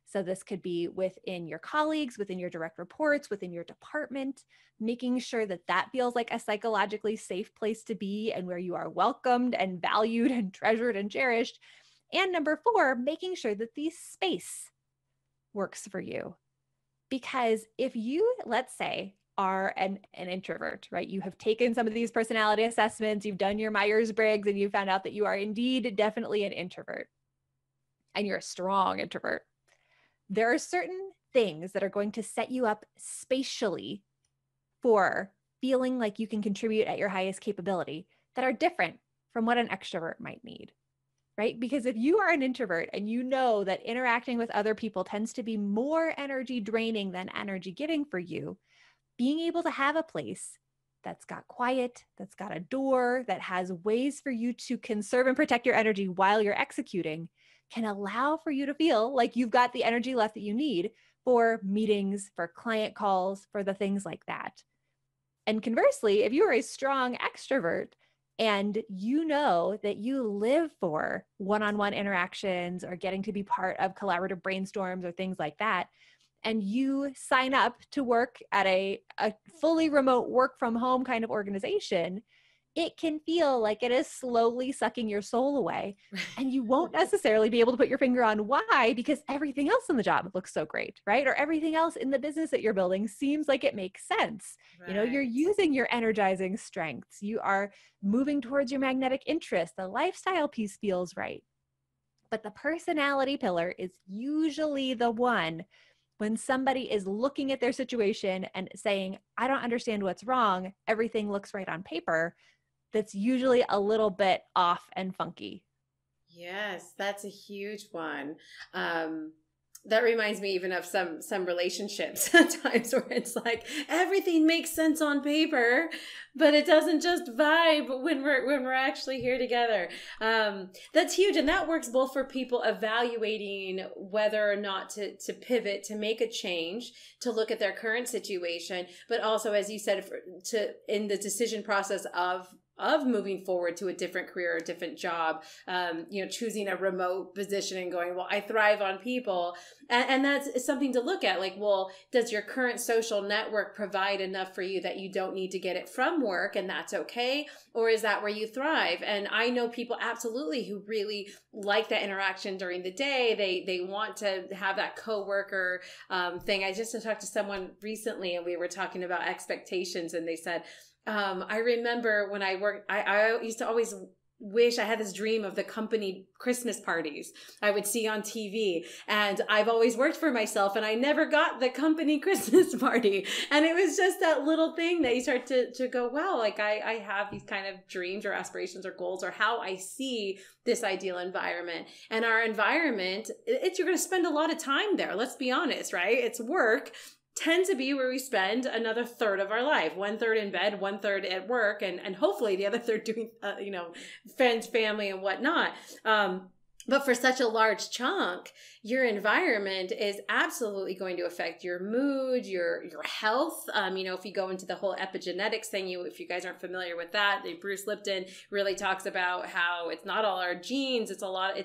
So this could be within your colleagues, within your direct reports, within your department, making sure that that feels like a psychologically safe place to be and where you are welcomed and valued and treasured and cherished. And number 4, making sure that the space works for you. Because if you, let's say, are an introvert, right? You have taken some of these personality assessments, you've done your Myers-Briggs, and you found out that you are indeed definitely an introvert, and you're a strong introvert. There are certain things that are going to set you up spatially for feeling like you can contribute at your highest capability that are different from what an extrovert might need, right? Because if you are an introvert and you know that interacting with other people tends to be more energy draining than energy giving for you, being able to have a place that's got quiet, that's got a door, that has ways for you to conserve and protect your energy while you're executing can allow for you to feel like you've got the energy left that you need for meetings, for client calls, for the things like that. And conversely, if you are a strong extrovert and you know that you live for one-on-one interactions or getting to be part of collaborative brainstorms or things like that, and you sign up to work at a fully remote work from home kind of organization, it can feel like it is slowly sucking your soul away. And you won't necessarily be able to put your finger on why, because everything else in the job looks so great, right? Or everything else in the business that you're building seems like it makes sense. Right. You know, you're using your energizing strengths. You are moving towards your magnetic interest. The lifestyle piece feels right. But the personality pillar is usually the one when somebody is looking at their situation and saying, I don't understand what's wrong, everything looks right on paper, that's usually a little bit off and funky. Yes, that's a huge one. That reminds me even of some relationships at times where it's like everything makes sense on paper, but it doesn't just vibe when we're actually here together. That's huge, and that works both for people evaluating whether or not to pivot, to make a change, to look at their current situation, but also, as you said, in the decision process of moving forward to a different career or a different job, choosing a remote position and going, well, I thrive on people. And that's something to look at. Like, well, does your current social network provide enough for you that you don't need to get it from work and that's okay? Or is that where you thrive? And I know people absolutely who really like that interaction during the day. They want to have that coworker thing. I just talked to someone recently and we were talking about expectations, and they said, I remember when I worked, I used to always wish I had this dream of the company Christmas parties I would see on TV. And I've always worked for myself and I never got the company Christmas party. And it was just that little thing that you start to go, wow, like I have these kind of dreams or aspirations or goals or how I see this ideal environment. And our environment, you're going to spend a lot of time there. Let's be honest, right? It's work. Tend to be where we spend another third of our life, 1/3 in bed, 1/3 at work, and hopefully the other third doing, friends, family, and whatnot. But for such a large chunk, your environment is absolutely going to affect your mood, your health. If you go into the whole epigenetics thing, if you guys aren't familiar with that, Bruce Lipton really talks about how it's not all our genes. It's a lot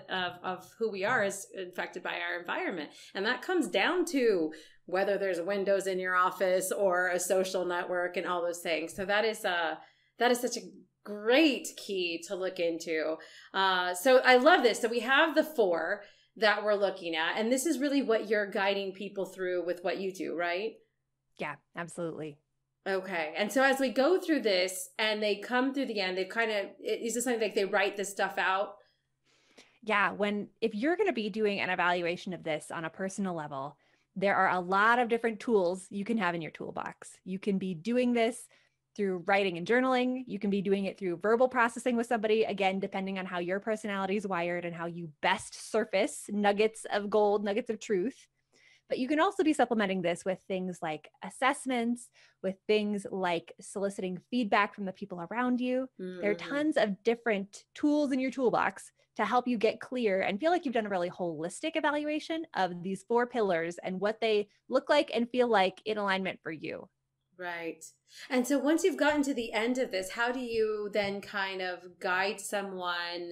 of who we are is affected by our environment. And that comes down to whether there's windows in your office or a social network and all those things. So that is such a great key to look into. So I love this. So we have the 4 that we're looking at, and this is really what you're guiding people through with what you do, right? Yeah, absolutely. Okay. And so as we go through this and they come through the end, is this something like they write this stuff out? Yeah. If you're going to be doing an evaluation of this on a personal level, there are a lot of different tools you can have in your toolbox. You can be doing this through writing and journaling. You can be doing it through verbal processing with somebody, again, depending on how your personality is wired and how you best surface nuggets of gold, nuggets of truth. But you can also be supplementing this with things like assessments, with things like soliciting feedback from the people around you. There are tons of different tools in your toolbox to help you get clear and feel like you've done a really holistic evaluation of these 4 pillars and what they look like and feel like in alignment for you. Right. And so once you've gotten to the end of this, how do you then kind of guide someone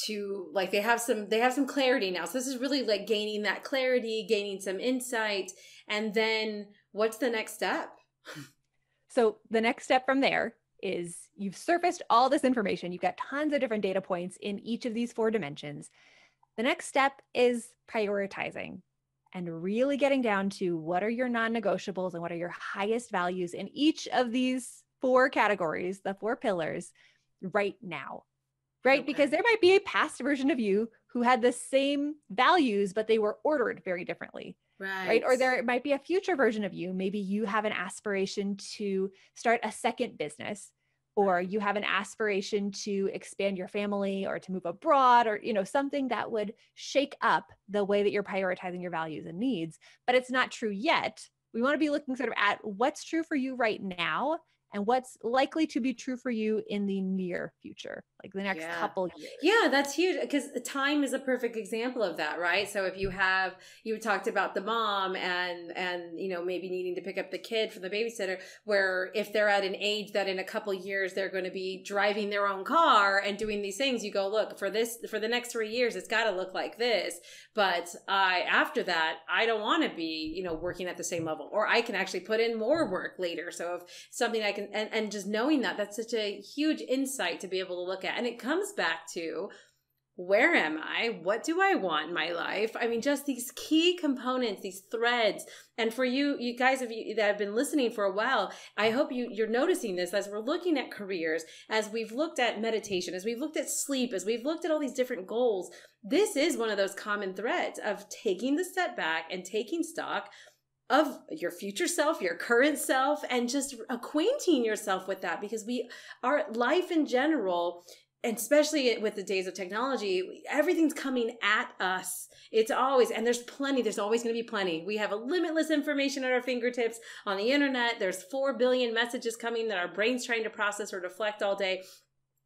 to, like, they have some clarity now. So this is really like gaining that clarity, gaining some insight. And then what's the next step? So the next step from there is you've surfaced all this information. You've got tons of different data points in each of these 4 dimensions. The next step is prioritizing and really getting down to what are your non-negotiables and what are your highest values in each of these 4 categories, the 4 pillars, right now, right? Okay. Because there might be a past version of you who had the same values, but they were ordered very differently. Right. Or there might be a future version of you. Maybe you have an aspiration to start a second business, or you have an aspiration to expand your family or to move abroad, or, something that would shake up the way that you're prioritizing your values and needs, but it's not true yet. We want to be looking sort of at what's true for you right now and what's likely to be true for you in the near future, like the next couple years. Yeah, that's huge, because time is a perfect example of that, right? So if you talked about the mom and maybe needing to pick up the kid from the babysitter, where if they're at an age that in a couple years they're going to be driving their own car and doing these things, you go, look, for the next 3 years, it's got to look like this. But after that, I don't want to be, working at the same level, or I can actually put in more work later. So if something I can, and just knowing that's such a huge insight to be able to look at. And it comes back to, where am I? What do I want in my life? I mean, just these key components, these threads. And for you guys that have been listening for a while, I hope you're noticing this as we're looking at careers, as we've looked at meditation, as we've looked at sleep, as we've looked at all these different goals. This is one of those common threads of taking the step back and taking stock of your future self, your current self, and just acquainting yourself with that, because our life in general, and especially with the days of technology, everything's coming at us. It's always, and there's always going to be plenty. We have a limitless information at our fingertips on the internet. There's 4 billion messages coming that our brain's trying to process or deflect all day.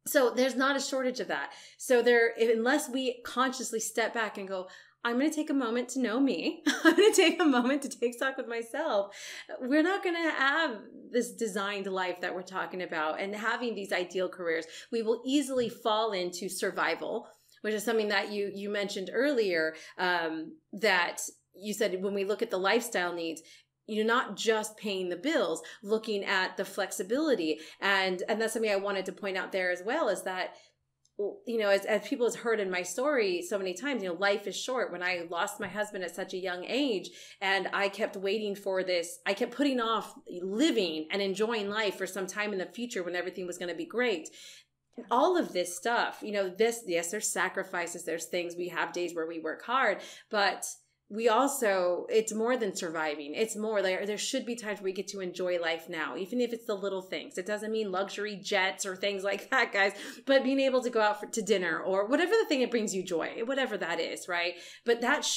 So there's not a shortage of that. So unless we consciously step back and go, I'm going to take a moment to know me. I'm going to take a moment to take stock with myself. We're not going to have this designed life that we're talking about and having these ideal careers. We will easily fall into survival, which is something that you mentioned earlier, that you said when we look at the lifestyle needs, you're not just paying the bills, looking at the flexibility. And that's something I wanted to point out there as well, is that, as people have heard in my story so many times, life is short. When I lost my husband at such a young age, and I kept waiting for this, I kept putting off living and enjoying life for some time in the future when everything was going to be great. All of this stuff, yes, there's sacrifices, there's things, we have days where we work hard, but we also, it's more than surviving. It's more like there should be times where we get to enjoy life now, even if it's the little things. It doesn't mean luxury jets or things like that, guys, but being able to go out to dinner or whatever the thing that brings you joy, whatever that is, right? But that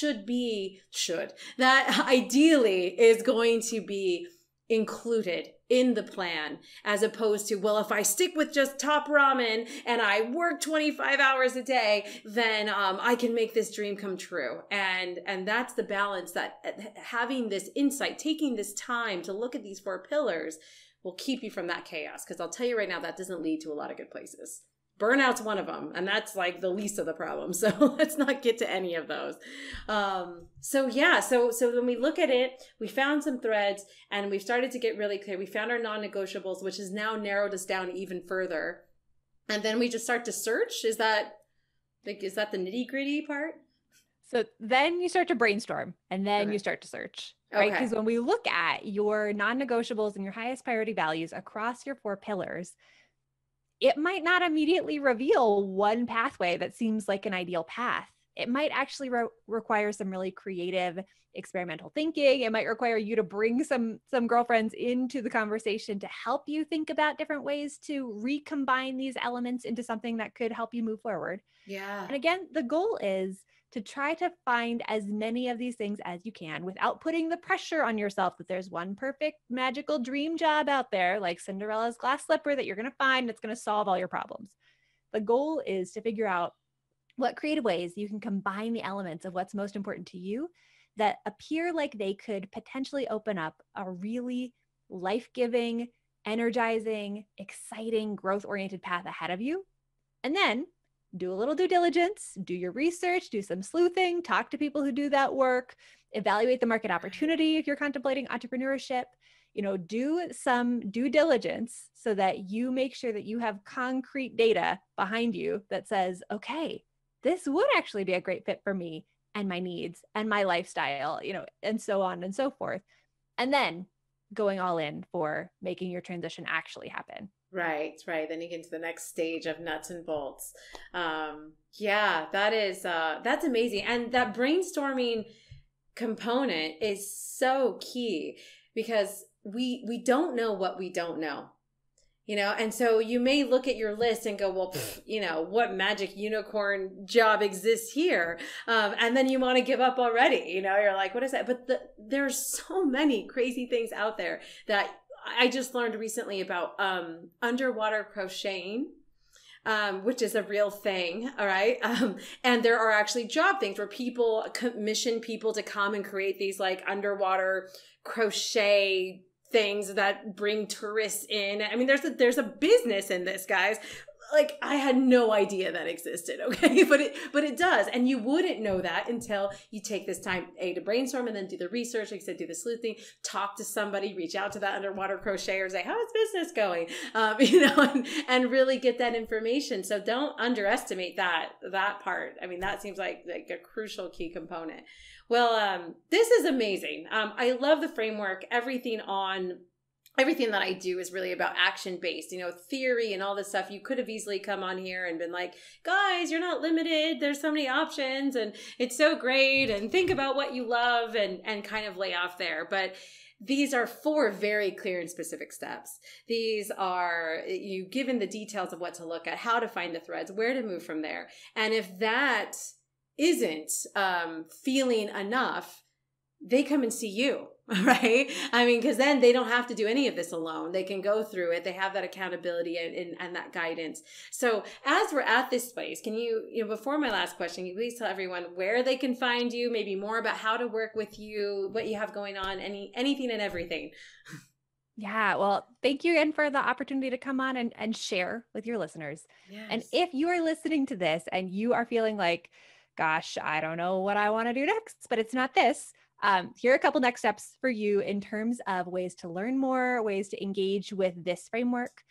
that ideally is going to be included in the plan, as opposed to, well, if I stick with just top ramen and I work 25 hours a day, then I can make this dream come true. And that's the balance, that having this insight, taking this time to look at these 4 pillars will keep you from that chaos. Because I'll tell you right now, that doesn't lead to a lot of good places. Burnout's one of them, and that's like the least of the problems. So let's not get to any of those. So when we look at it, we found some threads and we've started to get really clear. We found our non-negotiables, which has now narrowed us down even further. And then we just start to search. Is that the nitty-gritty part? So then you start to brainstorm, and then you start to search, right? Because when we look at your non-negotiables and your highest priority values across your 4 pillars, it might not immediately reveal one pathway that seems like an ideal path. It might actually require some really creative experimental thinking. It might require you to bring some girlfriends into the conversation to help you think about different ways to recombine these elements into something that could help you move forward. Yeah. And again, the goal is to try to find as many of these things as you can without putting the pressure on yourself that there's one perfect magical dream job out there like Cinderella's glass slipper that you're going to find that's going to solve all your problems. The goal is to figure out what creative ways you can combine the elements of what's most important to you that appear like they could potentially open up a really life-giving, energizing, exciting, growth-oriented path ahead of you. And then do a little due diligence, do your research, do some sleuthing, talk to people who do that work, evaluate the market opportunity if you're contemplating entrepreneurship, do some due diligence so that you make sure that you have concrete data behind you that says, okay, this would actually be a great fit for me and my needs and my lifestyle, and so on and so forth. And then going all in for making your transition actually happen. Right. Then you get to the next stage of nuts and bolts. Yeah, that's amazing. And that brainstorming component is so key because we don't know what we don't know. And so you may look at your list and go, well, what magic unicorn job exists here? And then you want to give up already. You're like, what is that? But there's so many crazy things out there that I just learned recently about underwater crocheting, which is a real thing. All right. And there are actually job things where people commission people to come and create these like underwater crochet things that bring tourists in. I mean, there's a business in this, guys. Like I had no idea that existed. Okay. But it does. And you wouldn't know that until you take this time, to brainstorm and then do the research. Like I said, do the sleuthing, talk to somebody, reach out to that underwater crocheter, say, how is business going? And really get that information. So don't underestimate that part. I mean, that seems like a crucial key component. Well, this is amazing. I love the framework. Everything that I do is really about action-based, theory and all this stuff. You could have easily come on here and been like, guys, you're not limited. There's so many options and it's so great. And think about what you love and kind of lay off there. But these are 4 very clear and specific steps. These are you given the details of what to look at, how to find the threads, where to move from there. And if that isn't feeling enough, they come and see you, right? I mean, because then they don't have to do any of this alone. They can go through it. They have that accountability and that guidance. So as we're at this place, can you, before my last question, can you please tell everyone where they can find you, maybe more about how to work with you, what you have going on, anything and everything? Yeah, well, thank you again for the opportunity to come on and share with your listeners. Yes. And if you are listening to this and you are feeling like, gosh, I don't know what I want to do next, but it's not this. Here are a couple next steps for you in terms of ways to learn more, ways to engage with this framework.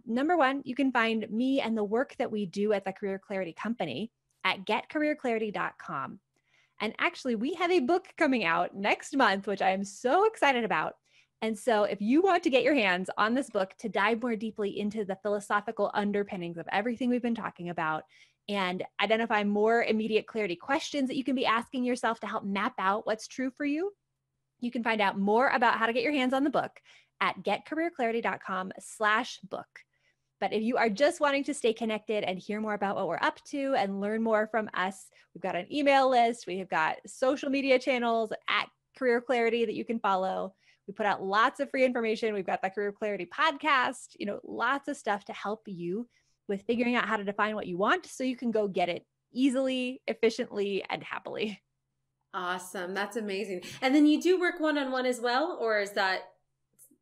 Number 1, you can find me and the work that we do at the Career Clarity Company at getcareerclarity.com. And actually, we have a book coming out next month, which I am so excited about. And so if you want to get your hands on this book to dive more deeply into the philosophical underpinnings of everything we've been talking about, and identify more immediate clarity questions that you can be asking yourself to help map out what's true for you, you can find out more about how to get your hands on the book at getcareerclarity.com/book. But if you are just wanting to stay connected and hear more about what we're up to and learn more from us, we've got an email list. We have got social media channels at Career Clarity that you can follow. We put out lots of free information. We've got the Career Clarity podcast, lots of stuff to help you with figuring out how to define what you want so you can go get it easily, efficiently, and happily. Awesome. That's amazing. And then you do work one-on-one as well, or is that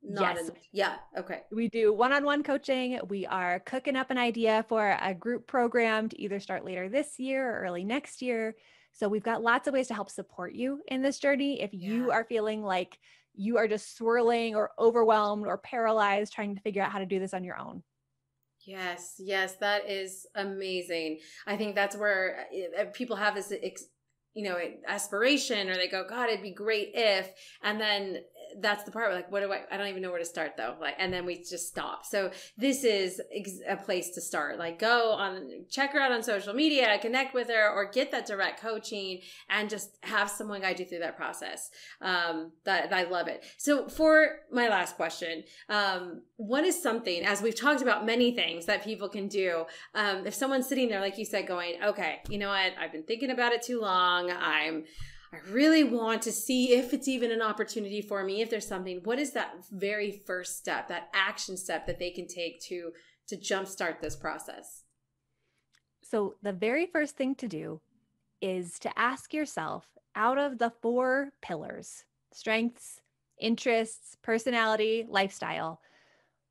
not? Yes. Yeah. Okay. We do one-on-one coaching. We are cooking up an idea for a group program to either start later this year or early next year. So we've got lots of ways to help support you in this journey. If you are feeling like you are just swirling or overwhelmed or paralyzed trying to figure out how to do this on your own. Yes, that is amazing. I think that's where people have this, aspiration, or they go, God, it'd be great if, and then that's the part where like, I don't even know where to start though. Like, and then we just stop. So this is a place to start. Like check her out on social media, connect with her, or get that direct coaching and just have someone guide you through that process. That I love it. So for my last question, what is something, as we've talked about many things that people can do, if someone's sitting there, like you said, going, okay, you know what? I've been thinking about it too long. I really want to see if it's even an opportunity for me, if there's something. What is that very first step, that action step that they can take to jumpstart this process? So the very first thing to do is to ask yourself, out of the 4 pillars, strengths, interests, personality, lifestyle,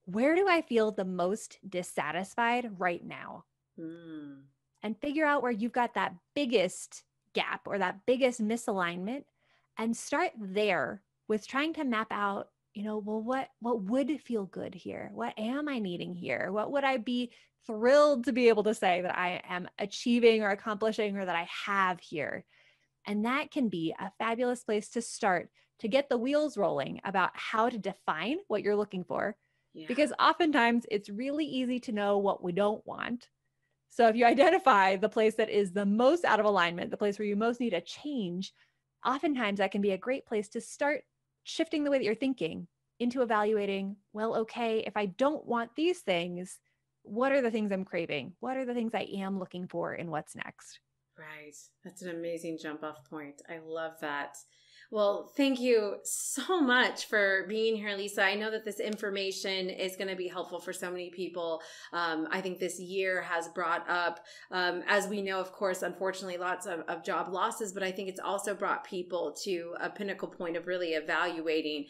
where do I feel the most dissatisfied right now? And figure out where you've got that biggest gap or that biggest misalignment, and start there with trying to map out, well, what would feel good here? What am I needing here? What would I be thrilled to be able to say that I am achieving or accomplishing, or that I have here? And that can be a fabulous place to start to get the wheels rolling about how to define what you're looking for. Yeah. Because oftentimes it's really easy to know what we don't want. So if you identify the place that is the most out of alignment, the place where you most need a change, oftentimes that can be a great place to start shifting the way that you're thinking into evaluating, well, okay, if I don't want these things, what are the things I'm craving? What are the things I am looking for in what's next? Right. That's an amazing jump off point. I love that. Well, thank you so much for being here, Lisa. I know that this information is going to be helpful for so many people. I think this year has brought up, as we know, of course, unfortunately, lots of job losses, but I think it's also brought people to a pinnacle point of really evaluating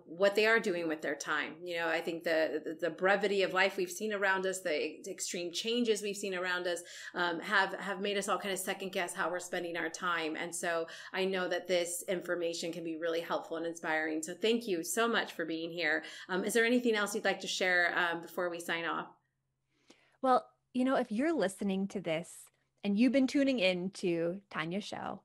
what they are doing with their time. I think the brevity of life we've seen around us, the extreme changes we've seen around us, have made us all kind of second guess how we're spending our time. And so I know that this information can be really helpful and inspiring. So thank you so much for being here. Is there anything else you'd like to share before we sign off? Well, if you're listening to this and you've been tuning in to Tanya's show,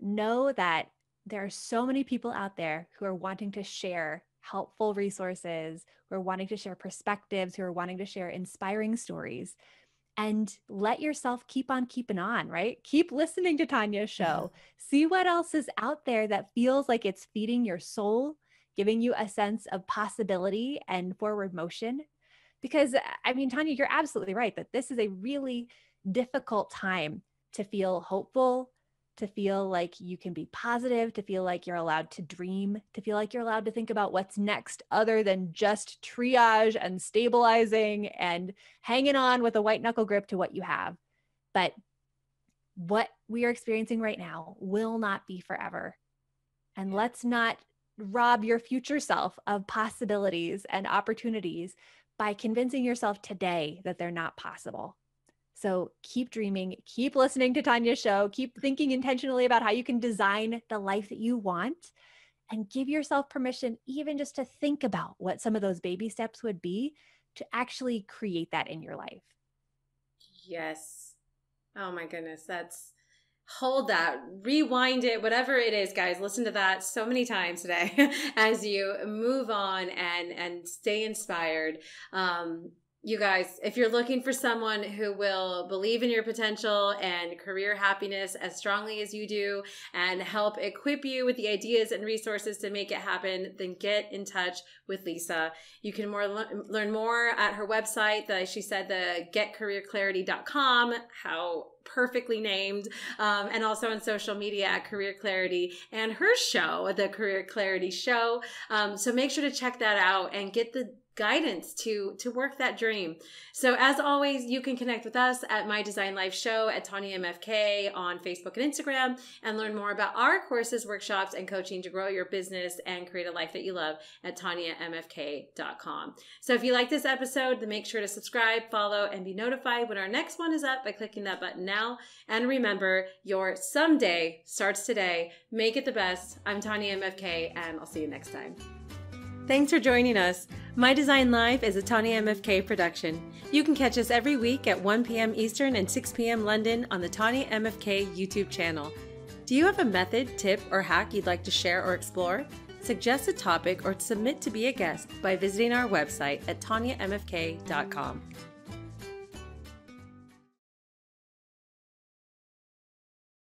know that there are so many people out there who are wanting to share helpful resources, who are wanting to share perspectives, who are wanting to share inspiring stories. And let yourself keep on keeping on, right? Keep listening to Tanya's show. See what else is out there that feels like it's feeding your soul, giving you a sense of possibility and forward motion. Because, Tanya, you're absolutely right that this is a really difficult time to feel hopeful, to feel like you can be positive, to feel like you're allowed to dream, to feel like you're allowed to think about what's next other than just triage and stabilizing and hanging on with a white knuckle grip to what you have. But what we are experiencing right now will not be forever. And let's not rob your future self of possibilities and opportunities by convincing yourself today that they're not possible. So keep dreaming, keep listening to Tanya's show, keep thinking intentionally about how you can design the life that you want, and give yourself permission even just to think about what some of those baby steps would be to actually create that in your life. Yes. Oh my goodness. Hold that, rewind it, whatever it is, guys. Listen to that so many times today as you move on and stay inspired. You guys, if you're looking for someone who will believe in your potential and career happiness as strongly as you do and help equip you with the ideas and resources to make it happen, then get in touch with Lisa. You can learn more at her website, she said, the getcareerclarity.com, how perfectly named, and also on social media at Career Clarity, and her show, the Career Clarity Show. So make sure to check that out and get the guidance to work that dream. So as always, you can connect with us at My Design Life Show at Tanyamfk on Facebook and Instagram, and learn more about our courses, workshops, and coaching to grow your business and create a life that you love at Tanyamfk.com. So if you like this episode, then make sure to subscribe, follow, and be notified when our next one is up by clicking that button now. And remember, your someday starts today. Make it the best. I'm Tanyamfk, and I'll see you next time. Thanks for joining us. My Design Live is a Tanyamfk production. You can catch us every week at 1 p.m. Eastern and 6 p.m. London on the Tanyamfk YouTube channel. Do you have a method, tip, or hack you'd like to share or explore? suggest a topic, or submit to be a guest by visiting our website at tanyamfk.com.